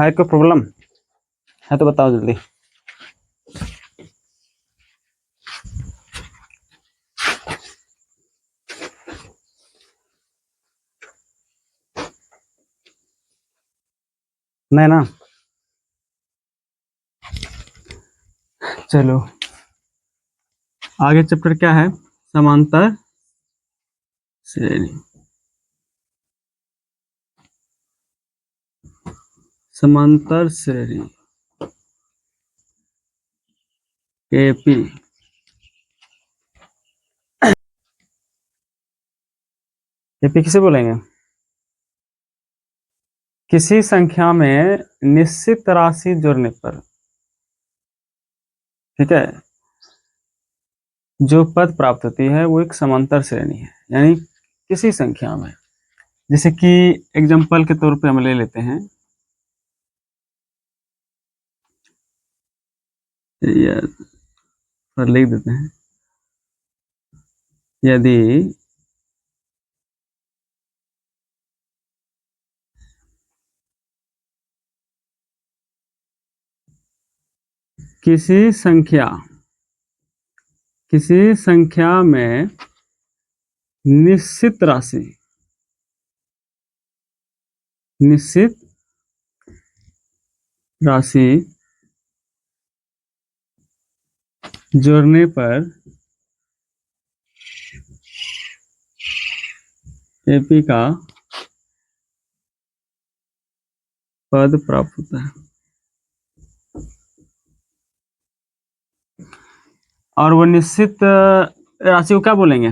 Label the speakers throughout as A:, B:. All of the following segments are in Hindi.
A: है कोई प्रॉब्लम है तो बताओ जल्दी। नहीं ना, चलो आगे चैप्टर क्या है, समांतर श्रेणी। समांतर श्रेणी एपी। एपी किसे बोलेंगे? किसी संख्या में निश्चित राशि जोड़ने पर, ठीक है, जो पद प्राप्त होती है वो एक समांतर श्रेणी है। यानी किसी संख्या में, जैसे कि एग्जांपल के तौर पे हम ले लेते हैं, पर लिख देते हैं, यदि किसी संख्या में निश्चित राशि जोड़ने पर एपी का पद प्राप्त होता है। और वो निश्चित राशि को क्या बोलेंगे?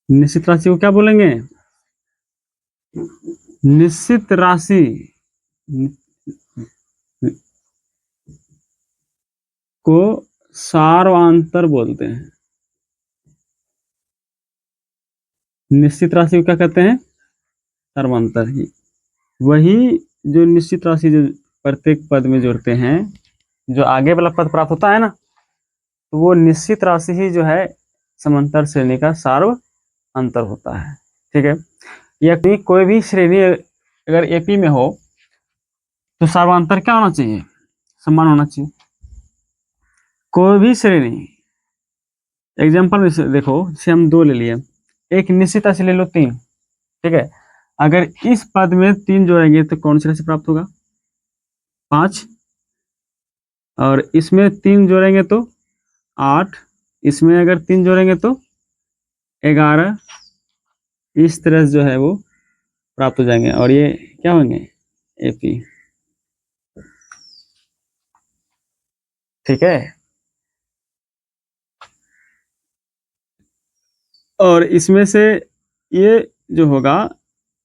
A: निश्चित राशि को क्या बोलेंगे? निश्चित राशि को सार्वंतर बोलते हैं। निश्चित राशि को क्या कहते हैं? सार्वंतर ही। वही जो निश्चित राशि जो प्रत्येक पद में जोड़ते हैं, जो आगे वाला पद प्राप्त होता है ना, तो वो निश्चित राशि ही जो है समांतर श्रेणी का सार्वंतर होता है। ठीक है, या कोई भी श्रेणी अगर एपी में हो तो सार्वंतर क्या होना चाहिए? समान होना चाहिए। कोई भी श्रेणी, एग्जाम्पल में देखो, जैसे हम 2 ले लिए, एक निश्चित राशि ले लो 3, ठीक है, अगर इस पद में 3 जोड़ेंगे तो कौन सी राशि प्राप्त होगा? 5। और इसमें 3 जोड़ेंगे तो 8, इसमें अगर 3 जोड़ेंगे तो 11। इस तरह से जो है वो प्राप्त हो जाएंगे, और ये क्या होंगे? एपी। ठीक है, और इसमें से ये जो होगा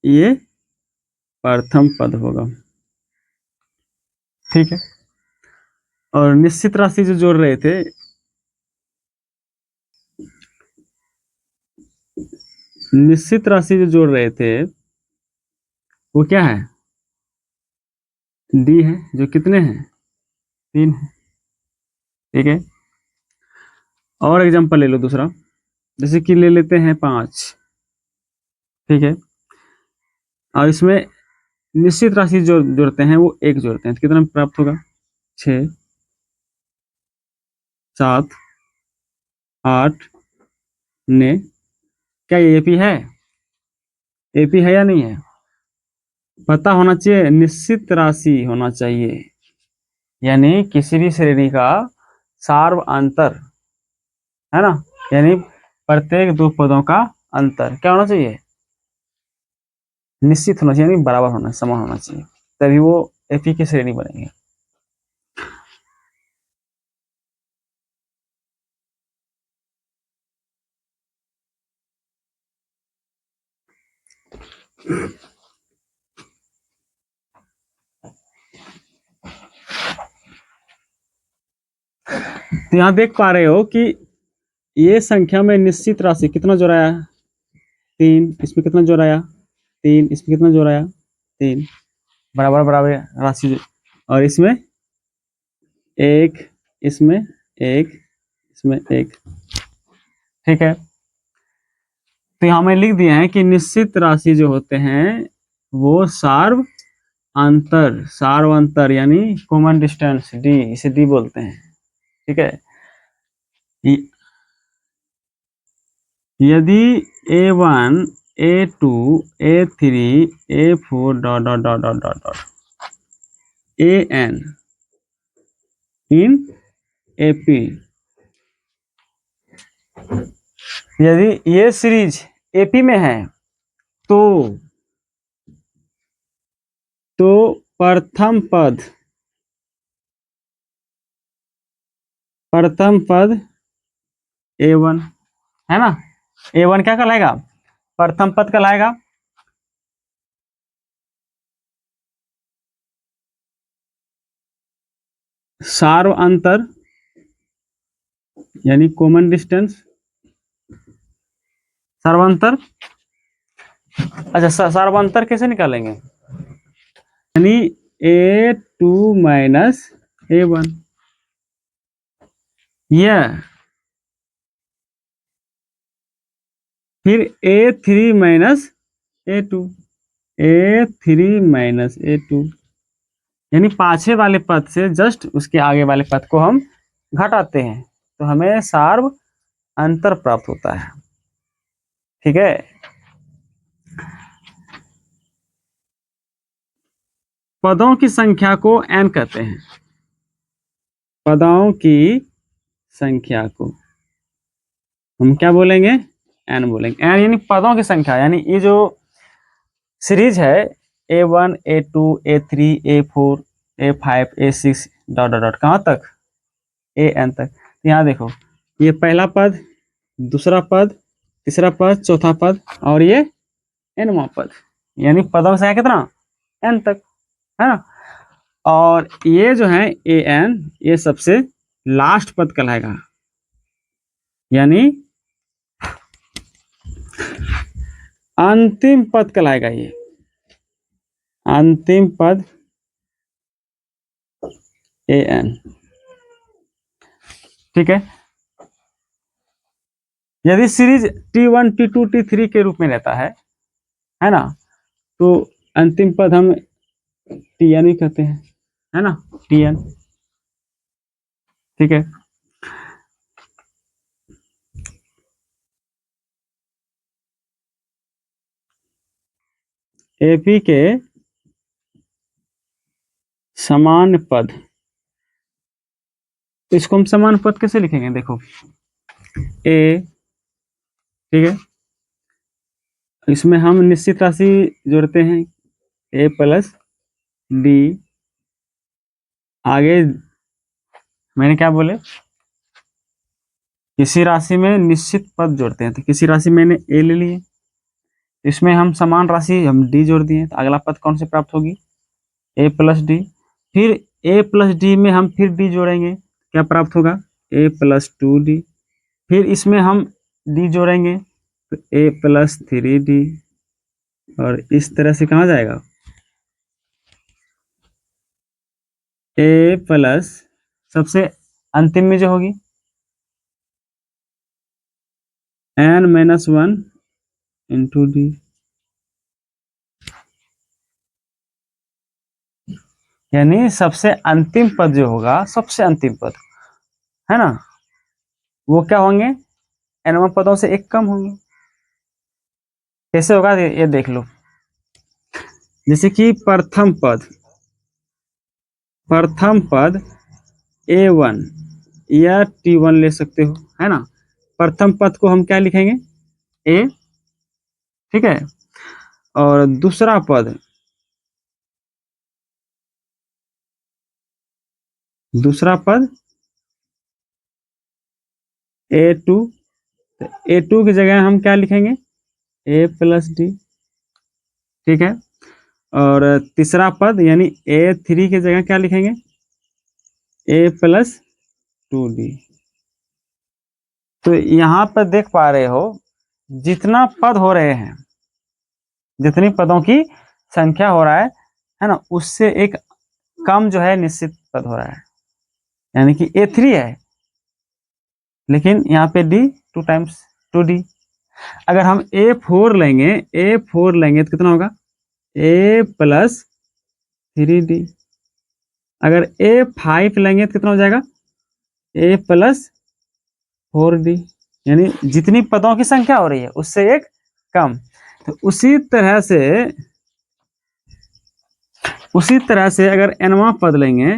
A: ये प्रथम पद होगा। ठीक है, और निश्चित राशि जो जोड़ रहे थे, निश्चित राशि जो जोड़ रहे थे वो क्या है? डी है, जो कितने हैं? 3 है। ठीक है, और एग्जांपल ले लो दूसरा, जैसे कि ले लेते हैं 5। ठीक है, और इसमें निश्चित राशि जो जोड़ते हैं वो 1 जोड़ते हैं तो कितना प्राप्त होगा? 6, 7, 8, 9। क्या ये एपी है? एपी है या नहीं है? पता होना चाहिए, निश्चित राशि होना चाहिए, यानी किसी भी श्रेणी का सार्वंतर, है ना, यानी प्रत्येक 2 पदों का अंतर क्या होना चाहिए? निश्चित होना चाहिए, यानी बराबर होना, समान होना चाहिए, तभी वो एपी की श्रेणी बनेंगे। तो यहाँ देख पा रहे हो कि ये संख्या में निश्चित राशि कितना जोड़ाया? 3। इसमें कितना जोड़ाया? 3। इसमें कितना जोड़ाया? 3। बराबर बराबर राशि, और इसमें 1, इसमें 1, इसमें 1। ठीक है, तो यहाँ में लिख दिए हैं कि निश्चित राशि जो होते हैं वो सार्व अंतर यानी कॉमन डिस्टेंस डी, इसे डी बोलते हैं। ठीक है। य- यदि A1 A2 A3 A4 dot dot dot dot dot dot AN in AP, यदि ये सीरीज AP में है तो प्रथम पद A1 है ना। A1 क्या कहलाएगा? प्रथम पद कहलाएगा। सार्व अंतर यानी कॉमन डिस्टेंस, सर्वांतर। अच्छा, सर्वांतर कैसे निकालेंगे? यानी A2 माइनस A1, यह फिर A3 minus A2, A3 minus A2, यानी पाछे वाले पद से जस्ट उसके आगे वाले पद को हम घटाते हैं तो हमें सार्व अंतर प्राप्त होता है। ठीक है। पदों की संख्या को n कहते हैं। पदों की संख्या को हम क्या बोलेंगे? n बोलेंगे। n यानी पदों की संख्या, यानी ये जो सीरीज है A1 A2 A3 A4 A5 A6 dot dot dot कहाँ तक? AN तक। यहाँ देखो, ये पहला पद, दूसरा पद, तीसरा पद, चौथा पद और ये nवां पद, यानी पदों की संख्या कितना? n तक, है ना। और ये जो है AN, ये सबसे लास्ट पद कहलाएगा, यानी अंतिम पद कहलाएगा। ये अंतिम पद AN। ठीक है। यदि सीरीज T1 T2 T3 के रूप में रहता है ना, तो अंतिम पद हम TN ही कहते हैं, है ना, TN। ठीक है। AP के समान पद, तो इसको हम समान पद कैसे लिखेंगे? देखो A, ठीक है, इसमें हम निश्चित राशि जोड़ते हैं A प्लस D। आगे मैंने क्या बोले? किसी राशि में निश्चित पद जोड़ते हैं, तो किसी राशि मैंने A ले लिए, इसमें हम समान राशि हम D जोड़ दिए, तो अगला पद कौन से प्राप्त होगी? A plus D. फिर A प्लस डी में हम फिर D जोड़ेंगे, क्या प्राप्त होगा? A plus 2D। फिर इसमें हम D जोड़ेंगे तो A प्लस 3D, और इस तरह से कहाँ जाएगा? A प्लस सबसे अंतिम में जो होगी n-1 इंटू D, यानी सबसे अंतिम पद जो होगा, सबसे अंतिम पद, है ना, वो क्या होंगे? n पदों से एक कम होंगे। कैसे होगा ये देख लो। जैसे कि प्रथम पद A1 या T1 ले सकते हो, है ना। प्रथम पद को हम क्या लिखेंगे? A। ठीक है। और दूसरा पद A2, A2 की जगह हम क्या लिखेंगे? A plus D। ठीक है। और तीसरा पद यानी A3 की जगह क्या लिखेंगे? A plus 2D। तो यहाँ पर देख पा रहे हो, जितना पद हो रहे हैं, जितनी पदों की संख्या हो रहा है ना, उससे एक कम जो है निश्चित पद हो रहा है, यानी कि A3 है, लेकिन यहाँ पे D 2 टाइम्स 2D। अगर हम A4 लेंगे तो कितना होगा? ए प्लस 3D। अगर A5 लेंगे तो कितना हो जाएगा, A प्लस 4D, यानी जितनी पदों की संख्या हो रही है उससे एक कम। तो उसी तरह से अगर nवां पद लेंगे,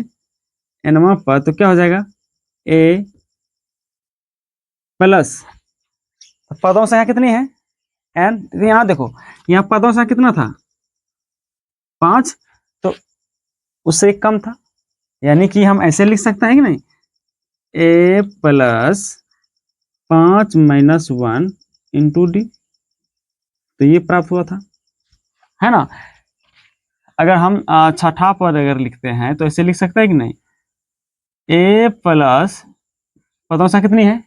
A: nवां पद, तो क्या हो जाएगा, A प्लस, पदों संख्या कितनी है n, यहाँ देखो, यहाँ पदों संख्या कितना था, 5, तो उससे एक कम था, यानी कि हम ऐसे लिख सकते हैं कि नहीं, A plus 5 minus 1 into D, तो ये प्राप्त हुआ था, है ना। अगर हम छठा पद अगर लिखते हैं तो ऐसे लिख सकते हैं कि नहीं, A प्लस, पदों संख्या कितनी है,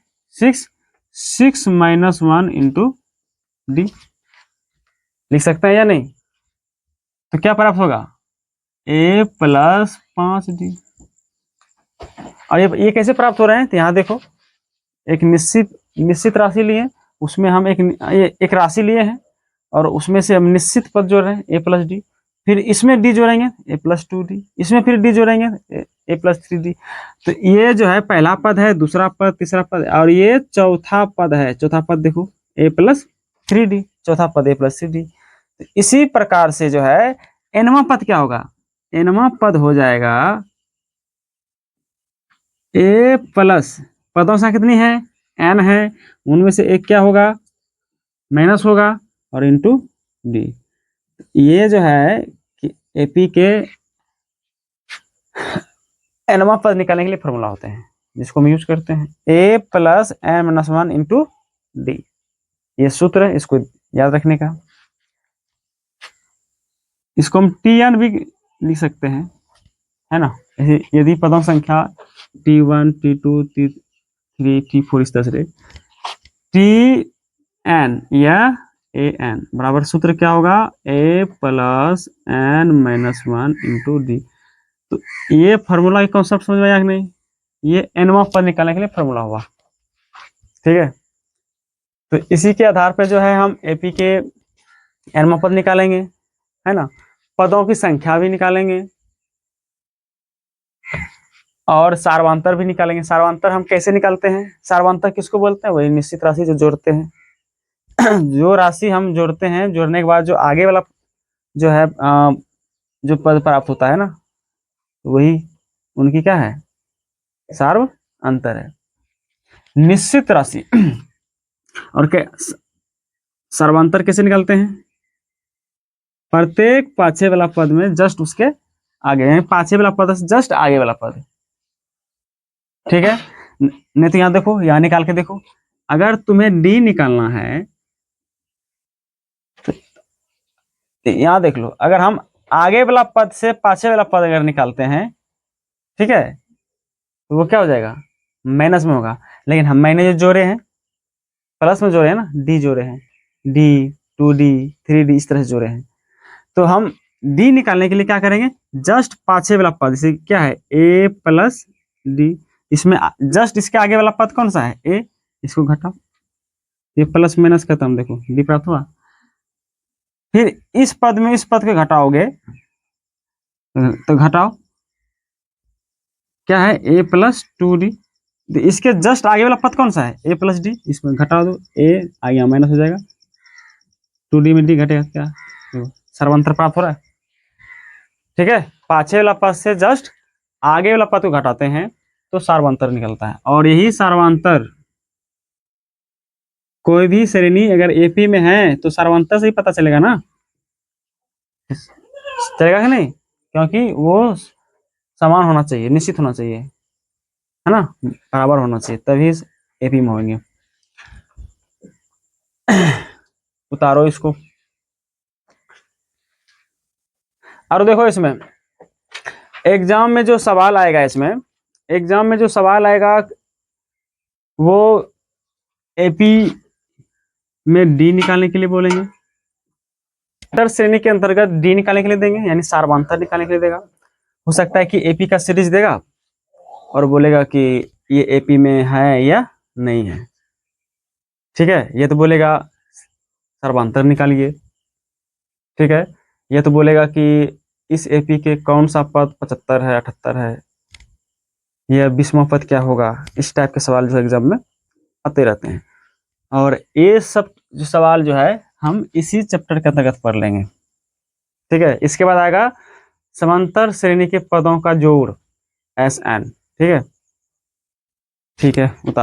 A: 6 माइनस 1 इंटू डी, लिख सकते हैं या नहीं। तो क्या प्राप्त होगा, A प्लस 5D। और ये कैसे प्राप्त हो रहे हैं, तो यहाँ देखो, एक निश्चित राशि लिए, उसमें हम एक राशि लिए हैं और उसमें से हम निश्चित पद जोड़ रहे हैं, A प्लस डी, फिर इसमें डी जोड़ेंगे A प्लस 2D, इसमें फिर डी जोड़ेंगे A प्लस 3D। तो ये जो है पहला पद है, दूसरा पद, तीसरा पद, और ये चौथा पद है। चौथा पद देखो, A प्लस 3D, चौथा पद A प्लस 3D। तो इसी प्रकार से जो है nवां पद क्या होगा, nवां पद हो जाएगा A प्लस, पदों संख्या कितनी है, n है, उनमें से एक क्या होगा, माइनस होगा, और इंटू डी। ये जो है कि एपी के nवां पद निकालने के लिए फॉर्मूला होते हैं, जिसको हम यूज करते हैं, A plus n minus 1 into D. ये सूत्र है, इसको याद रखने का। इसको हम Tn भी लिख सकते हैं, है ना। यदि पदों संख्या T1, T2, T3, T4 इस तरह से, Tn या An बराबर सूत्र क्या होगा, A plus n minus 1 into D. तो ये फार्मूला का कॉन्सेप्ट समझ में आया कि नहीं, ये nवां पद निकालने के लिए फार्मूला हुआ, ठीक है। तो इसी के आधार पर जो है हम एपी के nवां पद निकालेंगे, है ना, पदों की संख्या भी निकालेंगे और सार्वंतर भी निकालेंगे। सार्वंतर हम कैसे निकालते हैं, सार्वंतर किसको बोलते हैं, वही निश्चित राशि जो जोड़ते हैं। जो राशि हम जोड़ते हैं, जोड़ने के बाद जो आगे वाला जो है जो पद प्राप्त होता है ना, वही उनकी क्या है, सार्व अंतर है। निश्चित राशि और सर्वांतर कैसे निकालते हैं, प्रत्येक पाछे वाला पद में जस्ट उसके आगे, यानी पाछे वाला पद से जस्ट आगे वाला पद, ठीक है। नहीं तो यहां देखो, यहां निकाल के देखो, अगर तुम्हें डी निकालना है तो यहां देख लो, अगर हम आगे वाला पद से पाछे वाला पद अगर निकालते हैं, ठीक है, तो वो क्या हो जाएगा, माइनस में होगा। लेकिन हम मैंने जो जोड़े हैं, प्लस में जोड़े हैं ना, डी जोड़े हैं, डी 2D 3D इस तरह से जोड़े हैं। तो हम डी निकालने के लिए क्या करेंगे, जस्ट पाछे वाला पद, जैसे क्या है, A प्लस डी, इसमें जस्ट इसके आगे वाला पद कौन सा है, A, इसको घटाओ, ये प्लस माइनस खत्म, देखो डी प्राप्त हुआ। फिर इस पद में इस पद के घटाओगे तो घटाओ, क्या है, A प्लस 2D, तो इसके जस्ट आगे वाला पद कौन सा है, A प्लस डी, इसमें घटा दो, A आगे माइनस हो जाएगा, 2D में डी घटेगा, क्या सर्वांतर प्राप्त हो रहा है, ठीक है। पाछे वाला पद से जस्ट आगे वाला पद को घटाते हैं तो सार्वंतर निकलता है। और यही सार्वंतर कोई भी श्रेणी अगर एपी में है तो सार्वंतर से ही पता चलेगा ना, चलेगा कि नहीं, क्योंकि वो समान होना चाहिए, निश्चित होना चाहिए, है ना, बराबर होना चाहिए, तभी एपी में होंगे। उतारो इसको, और देखो इसमें एग्जाम में जो सवाल आएगा, इसमें एग्जाम में जो सवाल आएगा वो एपी में डी निकालने के लिए बोलेंगे, श्रेणी के अंतर्गत डी निकालने के लिए देंगे, यानी सार्वंतर निकालने के लिए देगा। हो सकता है कि एपी का सीरीज देगा और बोलेगा कि ये एपी में है या नहीं है, ठीक है। ये तो बोलेगा सर्वांतर निकालिए, ठीक है, ये तो बोलेगा कि इस एपी के कौन सा पद 75 है, 78 है, यह 20वां पद क्या होगा। इस टाइप के सवाल जो एग्जाम में आते रहते हैं, और ये सब जो सवाल जो है हम इसी चैप्टर के अंतर्गत पढ़ लेंगे। ठीक है, इसके बाद आएगा समांतर श्रेणी के पदों का जोड़, SN। ठीक है, ठीक है, उतार।